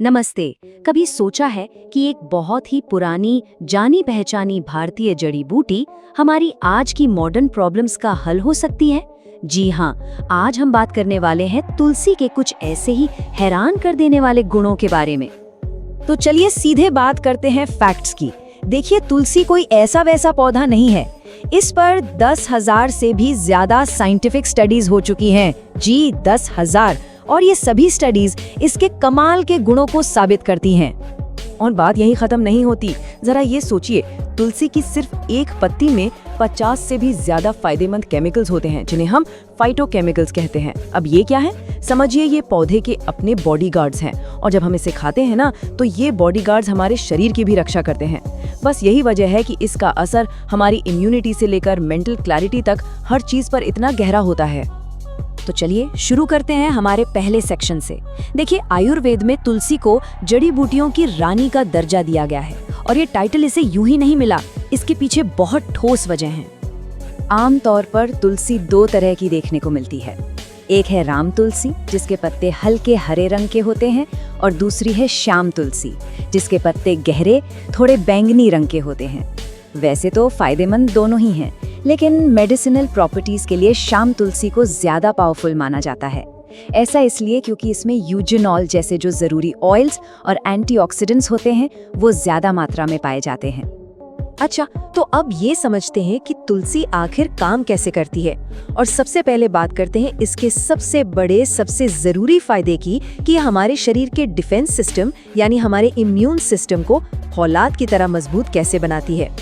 नमस्ते। कभी सोचा है कि एक बहुत ही पुरानी जानी पहचानी भारतीय जड़ी बूटी हमारी आज की मॉडर्न प्रॉब्लम्स का हल हो सकती है? जी हाँ, आज हम बात करने वाले हैं तुलसी के कुछ ऐसे ही हैरान कर देने वाले गुणों के बारे में। तो चलिए सीधे बात करते हैं फैक्ट्स की। देखिए, तुलसी कोई ऐसा वैसा पौधा नहीं है। इस पर 10,000 से भी ज्यादा साइंटिफिक स्टडीज हो चुकी हैं। जी 10,000। और ये सभी स्टडीज इसके कमाल के गुणों को साबित करती हैं। और बात यहीं खत्म नहीं होती। जरा ये सोचिए, तुलसी की सिर्फ एक पत्ती में 50 से भी ज्यादा फायदेमंद केमिकल्स होते हैं, जिन्हें हम फाइटोकेमिकल्स कहते हैं। अब ये क्या है? समझिए, ये पौधे के अपने बॉडीगार्ड्स हैं, और जब हम इसे खाते हैं ना, तो ये बॉडीगार्ड्स हमारे शरीर की भी रक्षा करते हैं। बस यही वजह है कि इसका असर हमारी इम्यूनिटी से लेकर मेंटल क्लैरिटी तक हर चीज पर इतना गहरा होता है। तो चलिए शुरू करते हैं हमारे पहले सेक्शन से। देखिए, आयुर्वेद में तुलसी को जड़ी बूटियों की रानी का दर्जा दिया गया है, और ये टाइटल इसे यूं ही नहीं मिला। इसके पीछे बहुत ठोस वजह हैं। आमतौर पर तुलसी दो तरह की देखने को मिलती है। एक है राम तुलसी, जिसके पत्ते हल्के हरे रंग के होते हैं, और दूसरी है श्याम तुलसी, जिसके पत्ते गहरे थोड़े बैंगनी रंग के होते हैं। वैसे तो फायदेमंद दोनों ही हैं, लेकिन मेडिसिनल प्रॉपर्टीज के लिए श्याम तुलसी को ज्यादा पावरफुल माना जाता है। ऐसा इसलिए क्योंकि इसमें यूजेनॉल जैसे जो जरूरी ऑयल्स और एंटीऑक्सीडेंट्स होते हैं, वो ज्यादा मात्रा में पाए जाते हैं। अच्छा, तो अब ये समझते हैं कि तुलसी आखिर काम कैसे करती है। और सबसे पहले बात करते हैं इसके सबसे बड़े, सबसे जरूरी फायदे की, कि ये हमारे शरीर के डिफेंस सिस्टम यानी हमारे इम्यून सिस्टम को फौलाद की तरह मजबूत कैसे बनाती है।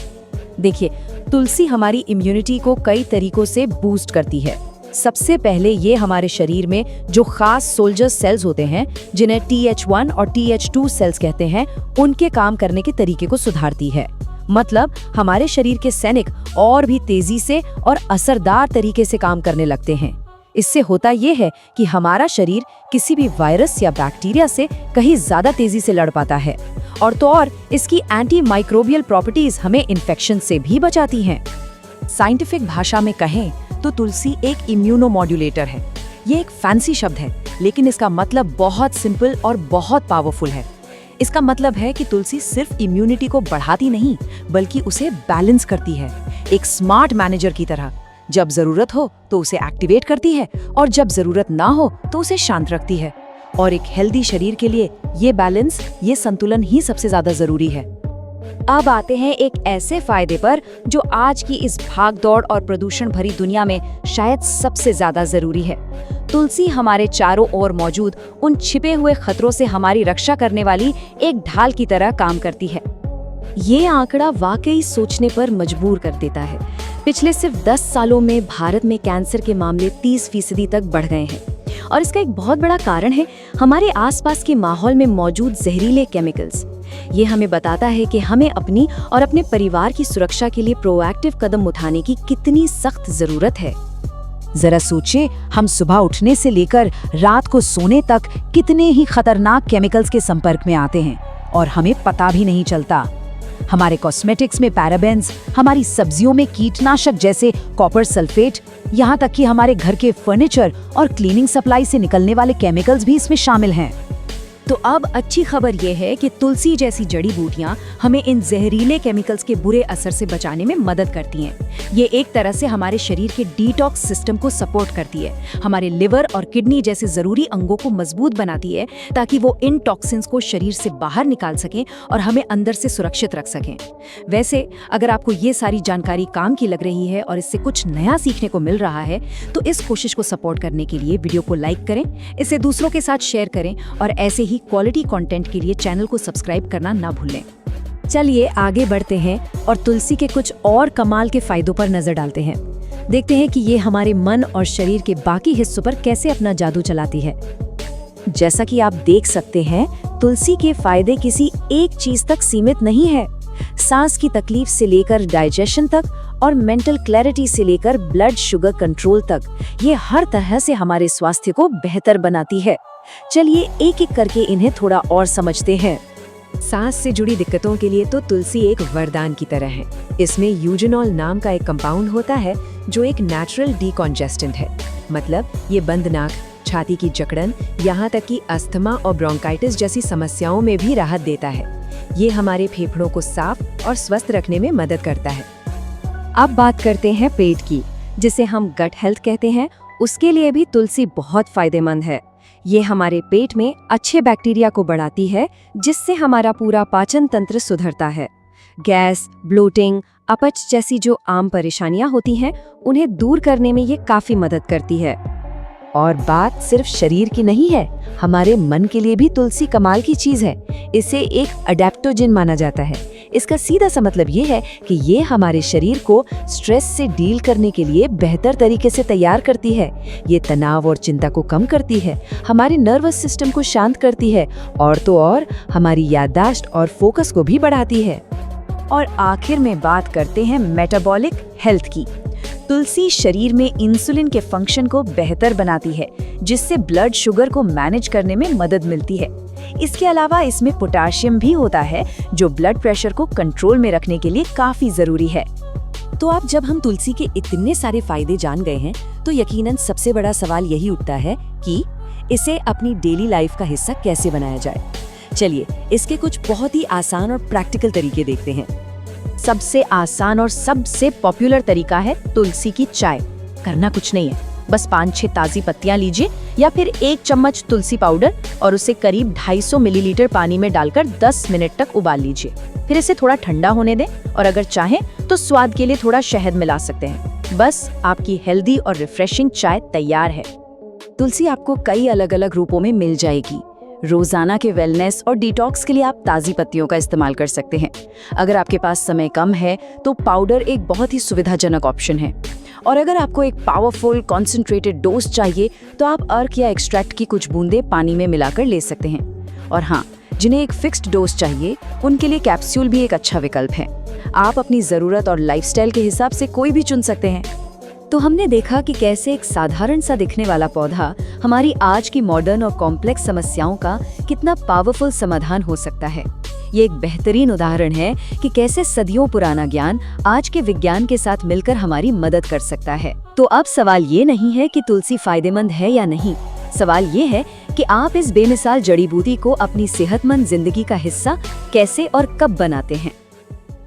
देखिए, तुलसी हमारी इम्यूनिटी को कई तरीकों से बूस्ट करती है। सबसे पहले ये हमारे शरीर में जो खास सोल्जर सेल्स होते हैं, जिन्हें TH1 और TH2 सेल्स कहते हैं, उनके काम करने के तरीके को सुधारती है। मतलब हमारे शरीर के सैनिक और भी तेजी से और असरदार तरीके से काम करने लगते हैं। इससे होता यह है कि हमारा शरीर किसी भी वायरस या बैक्टीरिया से कहीं ज्यादा तेजी से लड़ पाता है। और तो और इसकी एंटी माइक्रोबियल प्रॉपर्टीज हमें इन्फेक्शन से भी बचाती हैं। साइंटिफिक भाषा में कहें तो तुलसी एक इम्यूनोमॉड्यूलेटर है। ये एक फैंसी शब्द है, लेकिन इसका मतलब बहुत सिंपल और बहुत पावरफुल है। इसका मतलब है कि तुलसी सिर्फ इम्यूनिटी को बढ़ाती नहीं, बल्कि उसे बैलेंस करती है, एक स्मार्ट मैनेजर की तरह। जब जरूरत हो तो उसे एक्टिवेट करती है, और जब जरूरत ना हो तो उसे शांत रखती है। और एक हेल्दी शरीर के लिए ये बैलेंस, ये संतुलन ही सबसे ज्यादा जरूरी है। अब आते हैं एक ऐसे फायदे पर जो आज की इस भागदौड़ और प्रदूषण भरी दुनिया में शायद सबसे ज्यादा जरूरी है। तुलसी हमारे चारों ओर मौजूद उन छिपे हुए खतरों से हमारी रक्षा करने वाली एक ढाल की तरह काम करती है। ये आंकड़ा वाकई सोचने पर मजबूर कर देता है। पिछले सिर्फ 10 सालों में भारत में कैंसर के मामले 30% तक बढ़ गए हैं, और इसका एक बहुत बड़ा कारण है हमारे आसपास के माहौल में मौजूद जहरीले केमिकल्स। ये हमें बताता है कि हमें अपनी और अपने परिवार की सुरक्षा के लिए प्रोएक्टिव कदम उठाने की कितनी सख्त जरूरत है। जरा सोचिए, हम सुबह उठने से लेकर रात को सोने तक कितने ही खतरनाक केमिकल्स के संपर्क में आते हैं, और हमें पता भी नहीं चलता। हमारे कॉस्मेटिक्स में पैराबेन्स, हमारी सब्जियों में कीटनाशक जैसे कॉपर सल्फेट, यहाँ तक कि हमारे घर के फर्नीचर और क्लीनिंग सप्लाई से निकलने वाले केमिकल्स भी इसमें शामिल हैं। तो अब अच्छी खबर यह है कि तुलसी जैसी जड़ी बूटियां हमें इन जहरीले केमिकल्स के बुरे असर से बचाने में मदद करती हैं। ये एक तरह से हमारे शरीर के डिटॉक्स सिस्टम को सपोर्ट करती है, हमारे लिवर और किडनी जैसे जरूरी अंगों को मजबूत बनाती है, ताकि वो इन टॉक्सिन्स को शरीर से बाहर निकाल सकें और हमें अंदर से सुरक्षित रख सकें। वैसे अगर आपको ये सारी जानकारी काम की लग रही है और इससे कुछ नया सीखने को मिल रहा है, तो इस कोशिश को सपोर्ट करने के लिए वीडियो को लाइक करें, इसे दूसरों के साथ शेयर करें, और ऐसे ही क्वालिटी कंटेंट के लिए चैनल को सब्सक्राइब करना ना भूलें। चलिए आगे बढ़ते हैं और तुलसी के कुछ और कमाल के फायदों पर नजर डालते हैं। देखते हैं कि ये हमारे मन और शरीर के बाकी हिस्सों पर कैसे अपना जादू चलाती है। जैसा कि आप देख सकते हैं, तुलसी के फायदे किसी एक चीज तक सीमित नहीं है। सांस की तकलीफ से लेकर डाइजेशन तक, और मेंटल क्लैरिटी से लेकर ब्लड शुगर कंट्रोल तक, ये हर तरह से हमारे स्वास्थ्य को बेहतर बनाती है। चलिए एक एक करके इन्हें थोड़ा और समझते हैं। सांस से जुड़ी दिक्कतों के लिए तो तुलसी एक वरदान की तरह है। इसमें यूजेनॉल नाम का एक कंपाउंड होता है जो एक नेचुरल डिकॉन्जेस्टेंट है। मतलब ये बंद नाक, छाती की जकड़न, यहाँ तक कि अस्थमा और ब्रोंकाइटिस जैसी समस्याओं में भी राहत देता है। ये हमारे फेफड़ों को साफ और स्वस्थ रखने में मदद करता है। अब बात करते हैं पेट की, जिसे हम गट हेल्थ कहते हैं। उसके लिए भी तुलसी बहुत फायदेमंद है। ये हमारे पेट में अच्छे बैक्टीरिया को बढ़ाती है, जिससे हमारा पूरा पाचन तंत्र सुधरता है। गैस, ब्लोटिंग, अपच जैसी जो आम परेशानियां होती हैं, उन्हें दूर करने में ये काफी मदद करती है। और बात सिर्फ शरीर की नहीं है, हमारे मन के लिए भी तुलसी कमाल की चीज है। इसे एक अडेप्टोजिन माना जाता है। इसका सीधा सा मतलब ये है कि ये हमारे शरीर को स्ट्रेस से डील करने के लिए बेहतर तरीके से तैयार करती है। ये तनाव और चिंता को कम करती है, हमारे नर्वस सिस्टम को शांत करती है और तो और हमारी याददाश्त और फोकस को भी बढ़ाती है। और आखिर में बात करते हैं मेटाबॉलिक हेल्थ की। तुलसी शरीर में इंसुलिन के फंक्शन को बेहतर बनाती है, जिससे ब्लड शुगर को मैनेज करने में मदद मिलती है। इसके अलावा इसमें पोटेशियम भी होता है, जो ब्लड प्रेशर को कंट्रोल में रखने के लिए काफी जरूरी है। तो अब जब हम तुलसी के इतने सारे फायदे जान गए हैं, तो यकीनन सबसे बड़ा सवाल यही उठता है कि इसे अपनी डेली लाइफ का हिस्सा कैसे बनाया जाए। चलिए इसके कुछ बहुत ही आसान और प्रैक्टिकल तरीके देखते हैं। सबसे आसान और सबसे पॉपुलर तरीका है तुलसी की चाय। करना कुछ नहीं है, बस 5-6 ताज़ी पत्तियां लीजिए या फिर 1 चम्मच तुलसी पाउडर और उसे करीब 250 मिलीलीटर पानी में डालकर 10 मिनट तक उबाल लीजिए। फिर इसे थोड़ा ठंडा होने दें और अगर चाहें तो स्वाद के लिए थोड़ा शहद मिला सकते हैं। बस आपकी हेल्दी और रिफ्रेशिंग चाय तैयार है। तुलसी आपको कई अलग अलग रूपों में मिल जाएगी। रोजाना के वेलनेस और डिटॉक्स के लिए आप ताज़ी पत्तियों का इस्तेमाल कर सकते हैं। अगर आपके पास समय कम है तो पाउडर एक बहुत ही सुविधाजनक ऑप्शन है। और अगर आपको एक पावरफुल कॉन्सेंट्रेटेड डोज चाहिए तो आप अर्क या एक्सट्रैक्ट की कुछ बूंदें पानी में मिलाकर ले सकते हैं। और हाँ, जिन्हें एक फिक्स्ड डोज चाहिए उनके लिए कैप्सूल भी एक अच्छा विकल्प है। आप अपनी ज़रूरत और लाइफस्टाइल के हिसाब से कोई भी चुन सकते हैं। तो हमने देखा कि कैसे एक साधारण सा दिखने वाला पौधा हमारी आज की मॉडर्न और कॉम्प्लेक्स समस्याओं का कितना पावरफुल समाधान हो सकता है। ये एक बेहतरीन उदाहरण है कि कैसे सदियों पुराना ज्ञान आज के विज्ञान के साथ मिलकर हमारी मदद कर सकता है। तो अब सवाल ये नहीं है कि तुलसी फायदेमंद है या नहीं, सवाल ये है कि आप इस बेमिसाल जड़ी बूटी को अपनी सेहतमंद जिंदगी का हिस्सा कैसे और कब बनाते हैं।